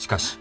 しかし。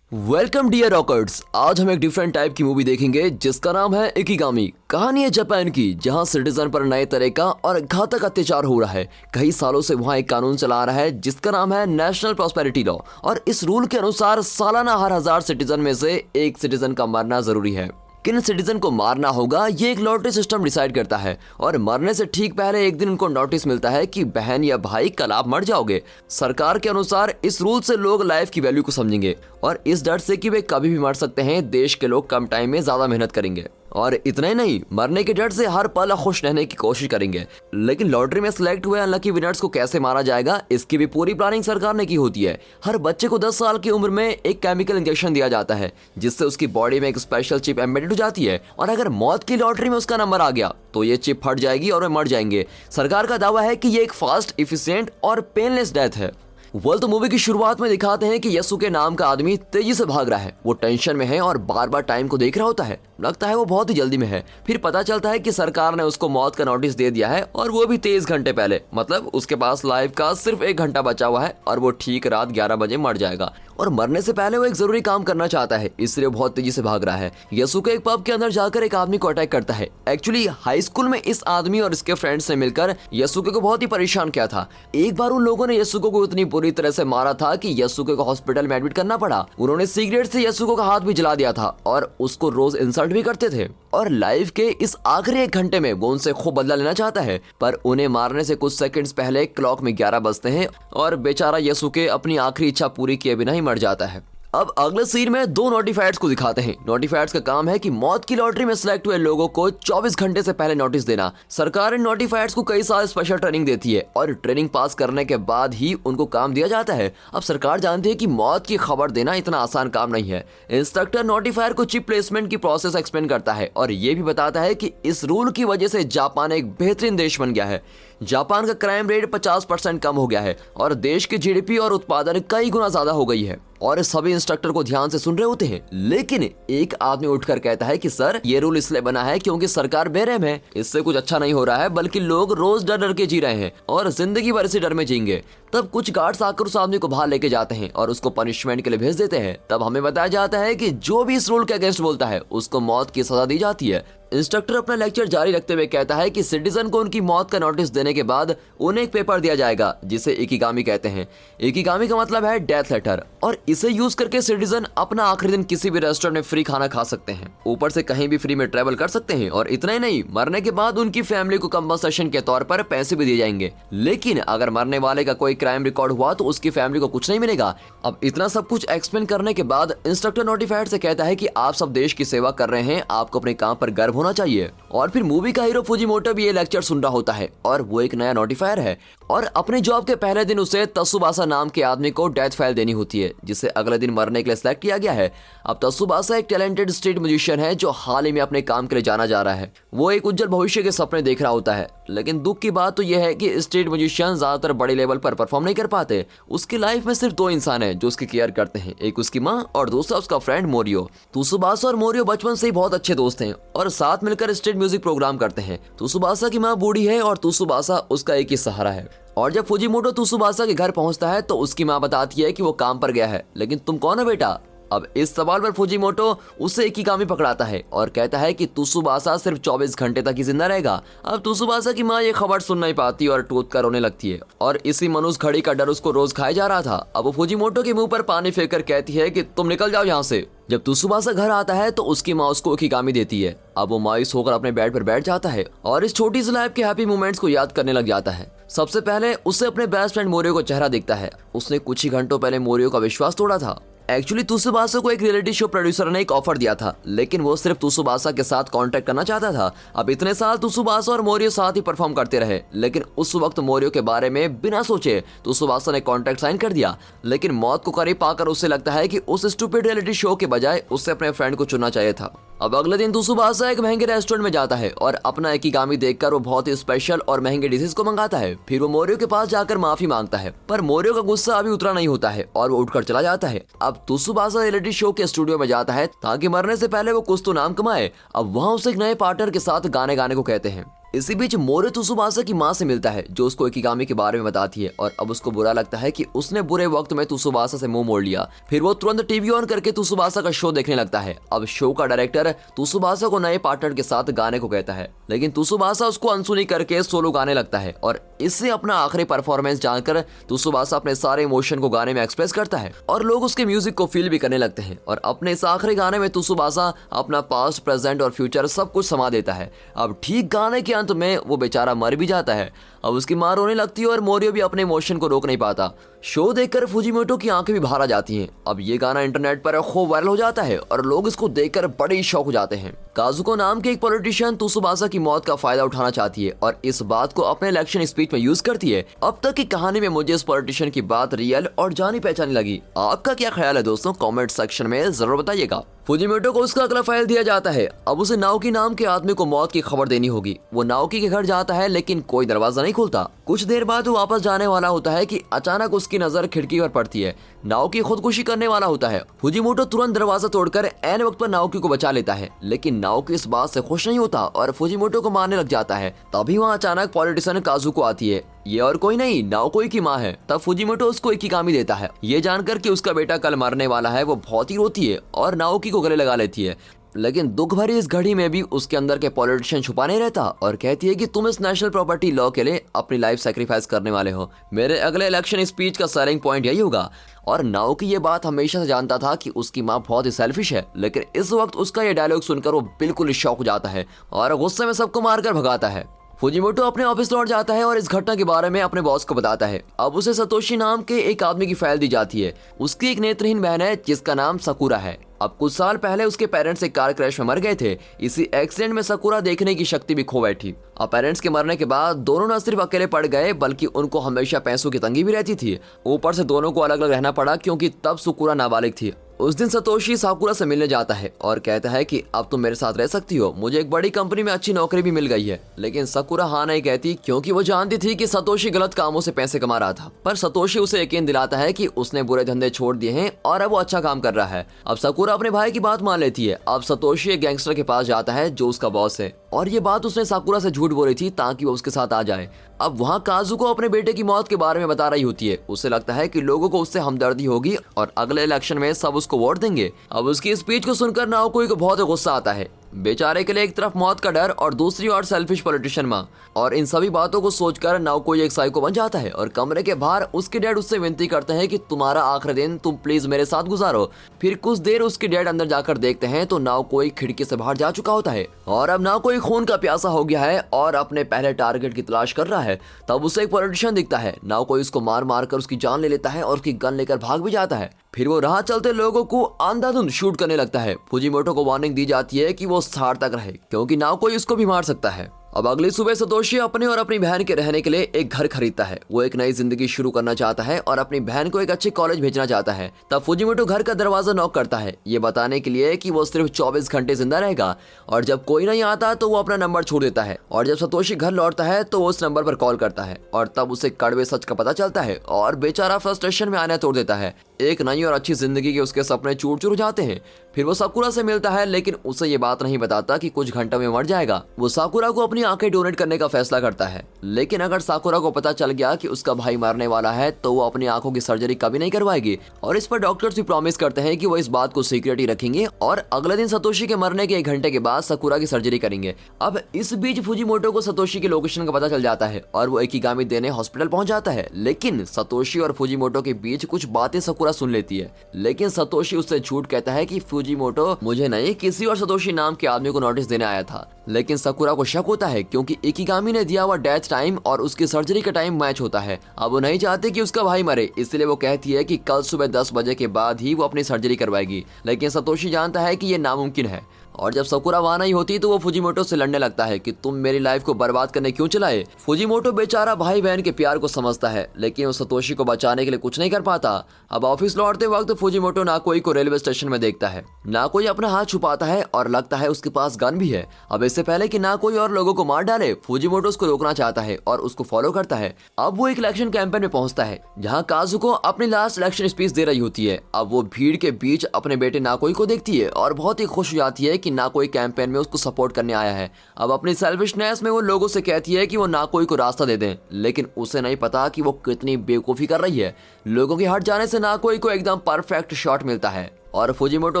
welcome dear rockers. आज हम एक डिफरेंट टाइप की मूवी देखेंगे जिसका नाम है इकिगामी। कहानी है जापान की, जहां सिटीजन पर नए तरह का और घातक अत्याचार हो रहा है। कई सालों से वहां एक कानून चला आ रहा है जिसका नाम है नेशनल प्रॉस्पेरिटी लॉ, और इस रूल के अनुसार सालाना हर 1000 सिटीजन में से एक सिटीजन का मरना जरूरी है। किन सिटीजन को मारना होगा ये एक लॉटरी सिस्टम डिसाइड करता है, और मरने से ठीक पहले एक दिन उनको नोटिस मिलता है कि बहन या भाई कल आप मर जाओगे। सरकार के अनुसार इस रूल से लोग लाइफ की वैल्यू को समझेंगे, और इस डर से कि वे कभी भी मर सकते हैं देश के लोग कम टाइम में ज्यादा मेहनत करेंगे, और इतना ही नहीं, मरने के डर से हर पल खुश रहने की कोशिश करेंगे। लेकिन लॉटरी में सिलेक्ट हुए अनलकी विनर्स को कैसे मारा जाएगा, इसकी भी पूरी प्लानिंग सरकार ने की होती है। हर बच्चे को 10 साल की उम्र में एक केमिकल इंजेक्शन दिया जाता है जिससे उसकी बॉडी में एक स्पेशल चिप एम्बेडेड हो जाती है, और अगर मौत की लॉटरी में उसका नंबर आ गया तो ये चिप फट जाएगी और वे मर जाएंगे। सरकार का दावा है कि ये एक फास्ट, इफिशिएंट और पेनलेस डेथ है। तो मूवी की शुरुआत में दिखाते हैं कि यसुके नाम का आदमी तेजी से भाग रहा है। वो टेंशन में है और बार बार टाइम को देख रहा होता है। लगता है वो बहुत ही जल्दी में है। फिर पता चलता है कि सरकार ने उसको मौत का नोटिस दे दिया है, और वो भी 23 घंटे पहले। मतलब उसके पास लाइफ का सिर्फ 1 घंटा बचा हुआ है, और वो ठीक रात 11 बजे मर जाएगा। और मरने से पहले वो एक जरूरी काम करना चाहता है, इसलिए वो बहुत तेजी से भाग रहा है। यसुके एक पब के अंदर जाकर एक आदमी को अटैक करता है। एक्चुअली हाई स्कूल में इस आदमी और इसके फ्रेंड्स ने मिलकर यसुके को बहुत ही परेशान किया था। एक बार उन लोगों ने यसुके को इतनी बुरी तरह से मारा था कि यसुके को हॉस्पिटल में एडमिट करना पड़ा। उन्होंने सिगरेट से यसुके का हाथ भी जला दिया था, और उसको रोज इंसल्ट भी करते थे। और लाइफ के इस आखिरी 1 घंटे में वो उनसे खूब बदला लेना चाहता है, पर उन्हें मारने से कुछ सेकंड्स पहले क्लॉक में 11 बजते हैं, और बेचारा यसुके अपनी आखिरी इच्छा पूरी किए बिना ही मर जाता है। अब अगले सीन में 2 नोटिफाइड्स को दिखाते हैं। नोटिफाइड्स का काम है कि मौत की लॉटरी में सिलेक्ट हुए लोगों को 24 घंटे से पहले नोटिस देना। सरकार इन नोटिफाइड्स को कई साल स्पेशल ट्रेनिंग देती है, और ट्रेनिंग पास करने के बाद ही उनको काम दिया जाता है। अब सरकार जानती है कि मौत की खबर देना इतना आसान काम नहीं है। इंस्ट्रक्टर नोटिफायर को चिप प्लेसमेंट की प्रोसेस एक्सप्लेन करता है, और ये भी बताता है कि इस रूल की वजह से जापान एक बेहतरीन देश बन गया है। जापान का क्राइम रेट 50% कम हो गया है, और देश की जीडीपी और उत्पादन कई गुना ज्यादा हो गई है। और सभी इंस्ट्रक्टर को ध्यान से सुन रहे होते हैं, लेकिन एक आदमी उठकर कहता है कि सर, ये रूल इसलिए बना है क्योंकि सरकार बेरहम है। इससे कुछ अच्छा नहीं हो रहा है, बल्कि लोग रोज डर डर के जी रहे हैं और जिंदगी भर इसी डर में जीएंगे। तब कुछ गार्ड्स आकर उस आदमी को बाहर लेके जाते हैं और उसको पनिशमेंट के लिए भेज देते हैं। तब हमें बताया जाता है कि जो भी इस रूल के अगेंस्ट बोलता है उसको मौत की सजा दी जाती है। इंस्ट्रक्टर अपना लेक्चर जारी रखते हुए कहता है कि सिटीजन को उनकी मौत का नोटिस देने के बाद उन्हें एक पेपर दिया जाएगा जिसे इकिगामी कहते हैं। इकिगामी का मतलब है डेथ लेटर, और इसे यूज करके सिटीजन अपना आखिरी दिन किसी भी रेस्टोरेंट में फ्री खाना खा सकते हैं, ऊपर से कहीं भी फ्री में ट्रेवल कर सकते हैं। और इतना ही नहीं, मरने के बाद उनकी फैमिली को कंपनसेशन के तौर पर पैसे भी दिए जाएंगे। लेकिन अगर मरने वाले का कोई क्राइम रिकॉर्ड हुआ तो उसकी फैमिली को कुछ नहीं मिलेगा। अब इतना सब कुछ एक्सप्लेन करने के बाद इंस्ट्रक्टर नोटिफाइड से कहता है कि आप सब देश की सेवा कर रहे हैं, आपको अपने काम पर गर्व होना चाहिए। और फिर मूवी का हीरो फुजिमोटो भी ये लेक्चर सुन रहा होता है, और वो एक नया नोटिफायर है, और अपने जॉब के पहले दिन उसे तसुबासा नाम के आदमी को डेथ फाइल देनी होती है जिसे अगले दिन मरने के लिए सिलेक्ट किया गया है। अब तसुबासा एक टैलेंटेड स्ट्रीट म्यूजिशियन है जो हाल ही में अपने काम के लिए जाना जा रहा है। वो एक उज्जवल भविष्य के सपने देख रहा होता है, लेकिन दुख की बात तो यह है कि स्ट्रीट म्यूजिशियन ज्यादातर बड़े लेवल पर परफॉर्म नहीं कर पाते। उसकी लाइफ में सिर्फ 2 इंसान है जो उसकी केयर करते हैं, एक उसकी माँ और दूसरा उसका फ्रेंड मोरियो। तसुबासा और मोरियो बचपन से ही बहुत अच्छे दोस्त हैं और साथ मिलकर स्ट्रीट म्यूजिक प्रोग्राम करते हैं। तसुबासा की माँ बूढ़ी है और तसुबासा उसका एक ही सहारा है। और जब फुजिमोटो तसुबासा के घर पहुंचता है तो उसकी माँ बताती है कि वो काम पर गया है, लेकिन तुम कौन हो बेटा? अब इस सवाल पर फुजिमोटो उसे इकिगामी पकड़ाता है और कहता है कि तसुबासा सिर्फ 24 घंटे तक ही जिंदा रहेगा। अब तसुबासा की माँ ये खबर सुन नहीं पाती और टूट कर रोने लगती है, और इसी मनुष्य घड़ी का डर उसको रोज खाए जा रहा था। अब वो फुजिमोटो के मुंह पर पानी फेंक कर कहती है कि तुम निकल जाओ यहाँ से। जब तसुबासा घर आता है तो उसकी माँ उसको इकिगामी देती है। अब वो मायूस होकर अपने बेड पर बैठ जाता है और इस छोटी सी लाइफ के हैप्पी मोमेंट्स को याद करने लग जाता है। सबसे पहले उसे अपने बेस्ट फ्रेंड मोरियो को चेहरा दिखता है। उसने कुछ ही घंटों पहले मोरियो का विश्वास तोड़ा था। एक्चुअली तसुबासा को एक रियलिटी शो प्रोड्यूसर ने एक ऑफर दिया था, लेकिन वो सिर्फ तसुबासा के साथ कांटेक्ट करना चाहता था। अब इतने साल तसुबासा और मोरियो साथ ही परफॉर्म करते रहे, लेकिन उस वक्त मोरियो के बारे में बिना सोचे तसुबासा ने कॉन्ट्रैक्ट साइन कर दिया। लेकिन मौत को करीब पाकर उसे लगता है कि उस स्टूपिड रियलिटी शो के बजाय उसे अपने फ्रेंड को चुनना चाहिए था। अब अगले दिन तसुबासा एक महंगे रेस्टोरेंट में जाता है और अपना इकिगामी देखकर वो बहुत ही स्पेशल और महंगे डिशेस को मंगाता है। फिर वो मोरियो के पास जाकर माफी मांगता है, पर मोरियो का गुस्सा अभी उतरा नहीं होता है और वो उठकर चला जाता है। अब तसुबासा रियलिटी शो के स्टूडियो में जाता है ताकि मरने से पहले वो कुछ तो नाम कमाए। अब वहाँ उसे एक नए पार्टनर के साथ गाने गाने को कहते हैं। इसी बीच मोरे त्सुबासा की माँ से मिलता है जो उसको इकिगामी के बारे में बताती है और अब उसको बुरा लगता है कि उसने बुरे वक्त में त्सुबासा से मुंह मोड़ लिया। फिर वो तुरंत टीवी ऑन करके त्सुबासा का शो देखने लगता है। अब शो का डायरेक्टर त्सुबासा को नए पार्टनर के साथ गाने को कहता है, लेकिन त्सुबासा उसको अनसुनी करके सोलो गाने लगता है और इससे अपना आखिरी परफॉर्मेंस जानकर त्सुबासा अपने सारे इमोशन को गाने में एक्सप्रेस करता है और लोग उसके म्यूजिक को फील भी करने लगते हैं। और अपने इस आखिरी गाने में त्सुबासा अपना पास्ट, प्रेजेंट और फ्यूचर सब कुछ समा देता है। अब ठीक गाने के अंत में वो बेचारा मर भी जाता है। अब उसकी माँ रोने लगती है और मोरियो भी अपने इमोशन को रोक नहीं पाता। शो देखकर फुजीमोटो की आंखें भी बाहर आ जाती हैं। अब ये गाना इंटरनेट पर खूब वायरल हो जाता है और लोग इसको देखकर बड़े शौक हो जाते हैं। काजुको नाम के एक पॉलिटिशियन त्सुबासा की मौत का फायदा उठाना चाहती है और इस बात को अपने इलेक्शन स्पीच में यूज करती है। अब तक की कहानी में मुझे इस पॉलिटिशियन की बात रियल और जानी पहचानी लगी। आपका क्या ख्याल है दोस्तों, कमेंट सेक्शन में जरूर बताइएगा। फुजीमोटो को उसका अगला फाइल दिया जाता है। अब उसे नाओकी नाम के आदमी को मौत की खबर देनी होगी। वो नाओकी के घर जाता है लेकिन कोई दरवाजा नहीं खुलता। कुछ देर बाद वो वापस जाने वाला होता है कि अचानक उसकी नजर खिड़की पर पड़ती है। नाओकी खुदकुशी करने वाला होता है। फुजीमोटो तुरंत दरवाजा तोड़कर ऐन वक्त पर नाओकी को बचा लेता है, लेकिन नाओकी इस बात से खुश नहीं होता और फुजीमोटो को मारने लग जाता है। तभी वहाँ अचानक पॉलिटिशियन काजुको आती है। ये और कोई नहीं, नाओकी की माँ है। तब फुजीमोटो उसको इकिगामी देता है। ये जानकर कि उसका बेटा कल मरने वाला है, वो बहुत ही रोती है और नाओकी को गले लगा लेती है। लेकिन दुख भरी इस घड़ी में भी उसके अंदर के पॉलिटिशियन छुपा नहीं रहता और कहती है कि तुम इस नेशनल प्रॉपर्टी लॉ के लिए अपनी लाइफ सैक्रिफाइस करने वाले हो। मेरे अगले इलेक्शन स्पीच का सेलिंग पॉइंट यही होगा। और नाओकी ये बात हमेशा से जानता था कि उसकी माँ बहुत ही सेल्फिश है, लेकिन इस वक्त उसका ये डायलॉग सुनकर वो बिल्कुल शॉक हो जाता है और गुस्से में सबको मारकर भगाता है। फुजीमोटो अपने ऑफिस लौट जाता है और इस घटना के बारे में अपने बॉस को बताता है। अब उसे सतोशी नाम के एक आदमी की फाइल दी जाती है। उसकी एक नेत्रहीन बहन है जिसका नाम सकुरा है। अब कुछ साल पहले उसके पेरेंट्स एक कार क्रैश में मर गए थे। इसी एक्सीडेंट में सकुरा देखने की शक्ति भी खो बैठी। अब पेरेंट्स के मरने के बाद दोनों न सिर्फ अकेले पड़ गए बल्कि उनको हमेशा पैसों की तंगी भी रहती थी। ऊपर से दोनों को अलग अलग रहना पड़ा क्योंकि तब सकुरा नाबालिग थी। उस दिन सतोशी साकुरा से मिलने जाता है और कहता है कि अब तुम मेरे साथ रह सकती हो, मुझे एक बड़ी कंपनी में अच्छी नौकरी भी मिल गई है। लेकिन साकुरा हाँ नहीं कहती क्योंकि वो जानती थी कि सतोशी गलत कामों से पैसे कमा रहा था। पर सतोशी उसे यकीन दिलाता है कि उसने बुरे धंधे छोड़ दिए हैं और अब वो अच्छा काम कर रहा है। अब साकुरा अपने भाई की बात मान लेती है। अब सतोशी एक गैंगस्टर के पास जाता है जो उसका बॉस है और ये बात उसने साकुरा से झूठ बोली थी ताकि वो उसके साथ आ जाए। अब वहाँ काजुको अपने बेटे की मौत के बारे में बता रही होती है। उसे लगता है कि लोगों को उससे हमदर्दी होगी और अगले इलेक्शन में सब उसको वोट देंगे। अब उसकी स्पीच को सुनकर नाओकी को बहुत गुस्सा आता है। बेचारे के लिए एक तरफ मौत का डर और दूसरी ओर सेल्फिश पॉलिटिशियन माँ। और इन सभी बातों को सोचकर नाओकी एक साइको बन जाता है और कमरे के बाहर उसके डैड उससे विनती करते हैं कि तुम्हारा आखिरी दिन तुम प्लीज मेरे साथ गुजारो। फिर कुछ देर उसके डैड अंदर जाकर देखते हैं तो नाओकी खिड़की से बाहर जा चुका होता है और अब नाओकी खून का प्यासा हो गया है और अपने पहले टारगेट की तलाश कर रहा है। तब उसे एक पॉलिटिशियन दिखता है। नाओकी उसको मार मार कर उसकी जान ले लेता है और उसकी गन लेकर भाग भी जाता है। फिर वो राह चलते लोगों को अंधाधुंध शूट करने लगता है। फुजीमोटो को वार्निंग दी जाती है कि वो सार तक रहे क्योंकि नाओकी उसको भी मार सकता है। अब अगली सुबह सतोशी अपने और अपनी बहन के रहने के लिए एक घर खरीदता है। वो एक नई जिंदगी शुरू करना चाहता है और अपनी बहन को एक अच्छे कॉलेज भेजना चाहता है। तब फुजीमोटो घर का दरवाजा नॉक करता है, ये बताने के लिए कि वो सिर्फ 24 घंटे जिंदा रहेगा और जब कोई नहीं आता तो वो अपना नंबर छोड़ देता है। और जब सतोशी घर लौटता है तो वो उस नंबर पर कॉल करता है और तब उसे कड़वे सच का पता चलता है और बेचारा फ्रस्ट्रेशन में आना तोड़ देता है। एक नई और अच्छी जिंदगी के उसके सपने चूर चूर हो जाते हैं। फिर वो साकुरा से मिलता है लेकिन उसे ये बात नहीं बताता कि कुछ घंटों में मर जाएगा। वो साकुरा को अपनी आंखें डोनेट करने का फैसला करता है, लेकिन अगर साकुरा को पता चल गया कि उसका भाई मरने वाला है तो वो अपनी आंखों की सर्जरी कभी नहीं करवाएगी। और इस पर डॉक्टर्स भी प्रॉमिस करते हैं कि वो इस बात को सीक्रेट ही रखेंगे और अगले दिन सतोशी के मरने के 1 घंटे के बाद साकुरा की सर्जरी करेंगे। अब इस बीच फुजीमोटो को सतोशी के लोकेशन का पता चल जाता है और वो इकिगामी देने हॉस्पिटल पहुंच जाता है। लेकिन सतोशी और फुजीमोटो के बीच कुछ बातें साकुरा सुन लेती है, लेकिन सतोशी उससे झूठ कहता है कि फुजीमोटो मुझे नहीं किसी और सतोशी नाम के आदमी को नोटिस देने आया था। लेकिन साकुरा को शक होता है क्योंकि इकिगामी ने दिया हुआ डेथ टाइम और उसकी सर्जरी का टाइम मैच होता है। अब वो नहीं चाहती कि उसका भाई मरे, इसलिए वो कहती है कि कल सुबह 10 बजे के बाद ही वो अपनी सर्जरी करवाएगी। लेकिन सतोशी जानता है कि ये नामुमकिन है और जब साकुरा वहां नहीं होती तो वो फुजीमोटो से लड़ने लगता है कि तुम मेरी लाइफ को बर्बाद करने क्यों चलाए। फुजीमोटो बेचारा भाई बहन के प्यार को समझता है लेकिन वो सतोशी को बचाने के लिए कुछ नहीं कर पाता। अब ऑफिस लौटते वक्त फुजीमोटो नाकोई को रेलवे स्टेशन में देखता है। नाकोई अपना हाथ छुपाता है और लगता है उसके पास गन भी है। अब इससे पहले कि नाकोई और लोगों को मार डाले, फुजीमोटो उसको रोकना चाहता है और उसको फॉलो करता है। अब वो एक इलेक्शन कैंपेन में पहुंचता है जहाँ काजुको अपनी लास्ट इलेक्शन स्पीच दे रही होती है। अब वो भीड़ के बीच अपने बेटे नाकोई को देखती है और बहुत ही खुश हो जाती है कि ना कोई कैंपेन में उसको सपोर्ट करने आया है। अब अपनी सेल्फिशनेस में वो लोगों से कहती है कि वो ना कोई को रास्ता दे दें, लेकिन उसे नहीं पता कि वो कितनी बेवकूफ़ी कर रही है। लोगों के हट जाने से ना कोई को एकदम परफेक्ट शॉट मिलता है और फुजिमोटो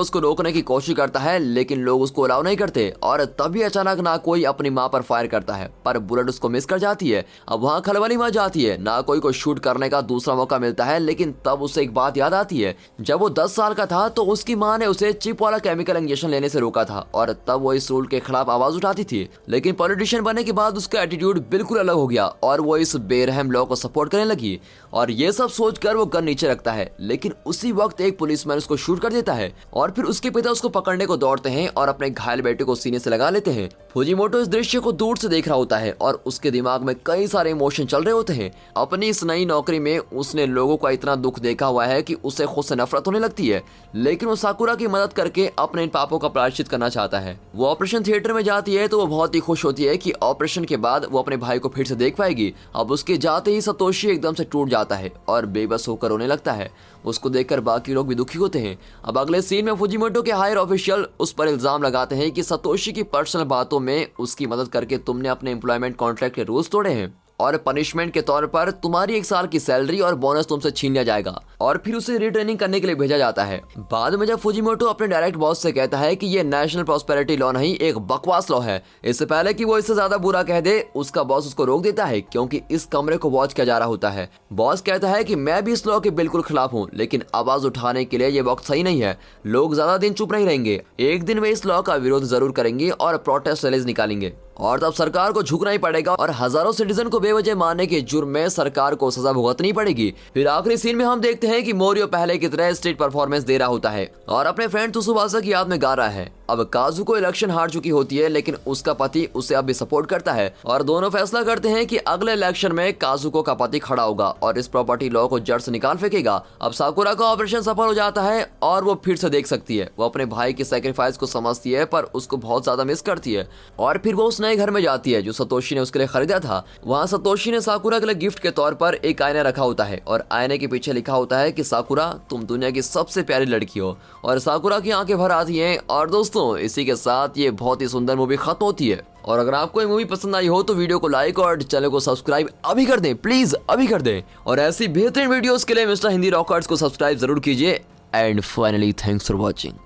उसको रोकने की कोशिश करता है, लेकिन लोग उसको अलाउ नहीं करते और तभी अचानक ना कोई अपनी मां पर फायर करता है, पर बुलेट उसको मिस कर जाती है। अब वहां खलबली मच जाती है। ना कोई को शूट करने का दूसरा मौका मिलता है, लेकिन तब उसे एक बात याद आती है। जब वो 10 साल का था तो उसकी मां ने उसे चिप वाला केमिकल इंजेक्शन लेने से रोका था और तब वो इस रूल के खिलाफ आवाज उठाती थी। लेकिन पॉलिटिशियन बनने के बाद उसका एटीट्यूड बिल्कुल अलग हो गया और वो इस बेरहम लॉ को सपोर्ट करने लगी। और ये सब सोचकर वो गन नीचे रखता है, लेकिन उसी वक्त एक पुलिसमैन उसको शूट कर देता है और फिर उसके पिता उसको पकड़ने को दौड़ते हैं और अपने घायल बेटे को सीने से लगा लेते हैं। फुजिमोटो इस दृश्य को दूर से देख रहा होता है और उसके दिमाग में कई सारे इमोशन चल रहे होते हैं। अपनी इस नई नौकरी में उसने लोगों का इतना दुख देखा हुआ है कि उसे खुद से नफरत होने लगती है, लेकिन वो साकुरा की मदद करके अपने इन पापों का प्रायश्चित करना चाहता है। वो ऑपरेशन थिएटर में जाती है तो वो बहुत ही खुश होती है कि ऑपरेशन के बाद वो अपने भाई को फिर से देख पाएगी। अब उसके जाते ही सतोशी एकदम से टूट जाता है और बेबस होकर रोने लगता है। उसको देखकर बाकी लोग भी दुखी होते हैं। अब अगले सीन में फुजिमोटो के हायर ऑफिशियल उस पर इल्जाम लगाते हैं कि सतोशी की पर्सनल बातों में उसकी मदद करके तुमने अपने एम्प्लॉयमेंट कॉन्ट्रैक्ट के रूल्स तोड़े हैं और पनिशमेंट के तौर पर तुम्हारी 1 साल की सैलरी और बोनस तुमसे छीन लिया जाएगा और फिर उसे रीट्रेनिंग करने के लिए भेजा जाता है। बाद में जब फुजिमोटो अपने डायरेक्ट बॉस से कहता है कि ये नेशनल प्रॉस्पेरिटी लॉ नहीं, एक बकवास लॉ है, इससे पहले कि वो इससे ज्यादा बुरा कह दे उसका बॉस उसको रोक देता है क्योंकि इस कमरे को वॉच किया जा रहा होता है। बॉस कहता है कि मैं भी इस लॉ के बिल्कुल खिलाफ हूँ, लेकिन आवाज उठाने के लिए ये वक्त सही नहीं है। लोग ज्यादा दिन चुप नहीं रहेंगे, एक दिन वे इस लॉ का विरोध जरूर करेंगे और प्रोटेस्ट रैलीज निकालेंगे और तब सरकार को झुकना ही पड़ेगा और हजारों सिटीजन को बेवजह मारने के जुर्म में सरकार को सजा भुगतनी पड़ेगी। फिर आखिरी सीन में हम देखते हैं कि मोरियो पहले की तरह स्टेज परफॉर्मेंस दे रहा होता है और अपने फ्रेंड त्सुबासा की याद में गा रहा है। अब काजुको इलेक्शन हार चुकी होती है, लेकिन उसका पति उसे अब भी सपोर्ट करता है और दोनों फैसला करते हैं कि अगले इलेक्शन में काजुको का पति खड़ा होगा और इस प्रॉपर्टी लॉ को जड़ से निकाल फेंकेगा। अब साकुरा का ऑपरेशन सफल हो जाता है और वो फिर से देख सकती है। वो अपने भाई के सैक्रिफाइस को समझती है पर उसको बहुत ज्यादा मिस करती है और फिर वो उस नए घर में जाती है जो सतोशी ने उसके लिए खरीदा था। वहाँ सतोशी ने साकुरा के लिए गिफ्ट के तौर पर एक आईना रखा होता है और आईने के पीछे लिखा होता है कि साकुरा तुम दुनिया की सबसे प्यारी लड़की हो और साकुरा की आंखें भर आती हैं। और दोस्तों इसी के साथ ये बहुत ही सुंदर मूवी खत्म होती है। और अगर आपको ये मूवी पसंद आई हो तो वीडियो को लाइक और चैनल को सब्सक्राइब अभी कर दें, प्लीज अभी कर दें। और ऐसी बेहतरीन वीडियोस के लिए मिस्टर हिंदी रॉकर्स को सब्सक्राइब जरूर कीजिए। And finally thanks for watching.